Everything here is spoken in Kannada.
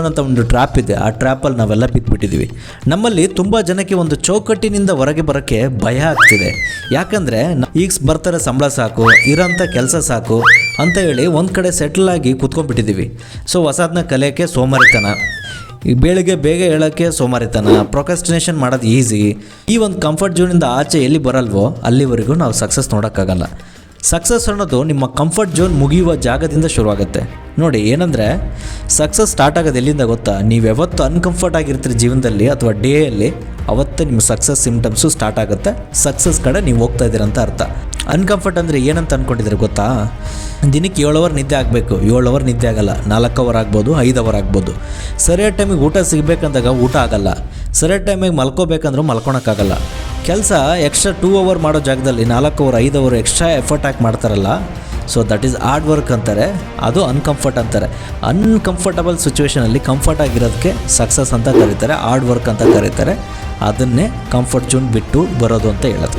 ಅಂತ ಒಂದು ಟ್ರ್ಯಾಪ್ ಇದೆ. ಆ ಟ್ರ್ಯಾಪಲ್ಲಿ ನಾವೆಲ್ಲ ಬಿದ್ದುಬಿಟ್ಟಿದ್ದೀವಿ. ನಮ್ಮಲ್ಲಿ ತುಂಬ ಜನಕ್ಕೆ ಒಂದು ಚೌಕಟ್ಟಿನಿಂದ ಹೊರಗೆ ಬರೋಕ್ಕೆ ಭಯ ಆಗ್ತಿದೆ. ಯಾಕಂದರೆ ಈಗ ಬರ್ತಾರೆ ಸಂಬಳ ಸಾಕು, ಇರೋಂಥ ಕೆಲಸ ಸಾಕು ಅಂತ ಹೇಳಿ ಒಂದು ಕಡೆ ಸೆಟ್ಲ್ ಆಗಿ ಕೂತ್ಕೊಂಡ್ಬಿಟ್ಟಿದ್ದೀವಿ. ಸೊ ಹೊಸದನ್ನ ಕಲಿಯೋಕ್ಕೆ ಸೋಮಾರಿತನ, ಈ ಬೆಳಿಗ್ಗೆ ಬೇಗ ಹೇಳೋಕ್ಕೆ ಸೋಮಾರಿತನ, ಪ್ರೊಕ್ರಾಸ್ಟಿನೇಷನ್ ಮಾಡೋದು ಈಸಿ. ಈ ಒಂದು ಕಂಫರ್ಟ್ ಝೋನಿಂದ ಆಚೆ ಎಲ್ಲಿ ಬರಲ್ವೋ ಅಲ್ಲಿವರೆಗೂ ನಾವು ಸಕ್ಸಸ್ ನೋಡೋಕ್ಕಾಗಲ್ಲ. ಸಕ್ಸಸ್ ಅನ್ನೋದು ನಿಮ್ಮ ಕಂಫರ್ಟ್ ಝೋನ್ ಮುಗಿಯುವ ಜಾಗದಿಂದ ಶುರುವಾಗುತ್ತೆ. ನೋಡಿ, ಏನಂದರೆ ಸಕ್ಸಸ್ ಸ್ಟಾರ್ಟ್ ಆಗೋದು ಎಲ್ಲಿಂದ ಗೊತ್ತಾ? ನೀವು ಯಾವತ್ತು ಅನ್ಕಂಫರ್ಟ್ ಆಗಿರ್ತೀರಿ ಜೀವನದಲ್ಲಿ ಅಥವಾ ಡೇಯಲ್ಲಿ, ಅವತ್ತೇ ನಿಮ್ಮ ಸಕ್ಸಸ್ ಸಿಮ್ಟಮ್ಸು ಸ್ಟಾರ್ಟ್ ಆಗುತ್ತೆ. ಸಕ್ಸಸ್ ಕಡೆ ನೀವು ಹೋಗ್ತಾ ಇದ್ದೀರಂತ ಅರ್ಥ. ಅನ್ಕಂಫರ್ಟ್ ಅಂದರೆ ಏನಂತ ಅಂದ್ಕೊಂಡಿದ್ರೆ ಗೊತ್ತಾ? ದಿನಕ್ಕೆ 7 ಅವರ್ ನಿದ್ದೆ ಆಗಬೇಕು. 7 ಅವರ್ ನಿದ್ದೆ ಆಗಲ್ಲ, 4 ಅವರ್ ಆಗ್ಬೋದು, 5 ಅವರ್ ಆಗ್ಬೋದು. ಸರಿಯಾದ ಟೈಮಿಗೆ ಊಟ ಸಿಗಬೇಕಂದಾಗ ಊಟ ಆಗಲ್ಲ, ಸರಿಯಾದ ಟೈಮಿಗೆ ಮಲ್ಕೋಬೇಕಂದ್ರೂ ಮಲ್ಕೊಳಕ್ಕಾಗಲ್ಲ. ಕೆಲಸ ಎಕ್ಸ್ಟ್ರಾ 2 ಅವರ್ ಮಾಡೋ ಜಾಗದಲ್ಲಿ 4 ಅವರ್ 5 ಅವರ್ ಎಕ್ಸ್ಟ್ರಾ ಎಫರ್ಟ್ ಹಾಕಿ ಮಾಡ್ತಾರಲ್ಲ, so that is hard work ಅಂತಾರೆ. ಅದು ಅನ್ಕಂಫರ್ಟ್ ಅಂತಾರೆ. ಅನ್ಕಂಫರ್ಟಬಲ್ ಸಿಚುವೇಷನಲ್ಲಿ ಕಂಫರ್ಟ್ ಆಗಿರೋದಕ್ಕೆ ಸಕ್ಸಸ್ ಅಂತ ಕರೀತಾರೆ, ಹಾರ್ಡ್ ವರ್ಕ್ ಅಂತ ಕರೀತಾರೆ. ಅದನ್ನೇ ಕಂಫರ್ಟ್ ಝೋನ್ ಬಿಟ್ಟು ಬರೋದು ಅಂತ ಹೇಳೋದು.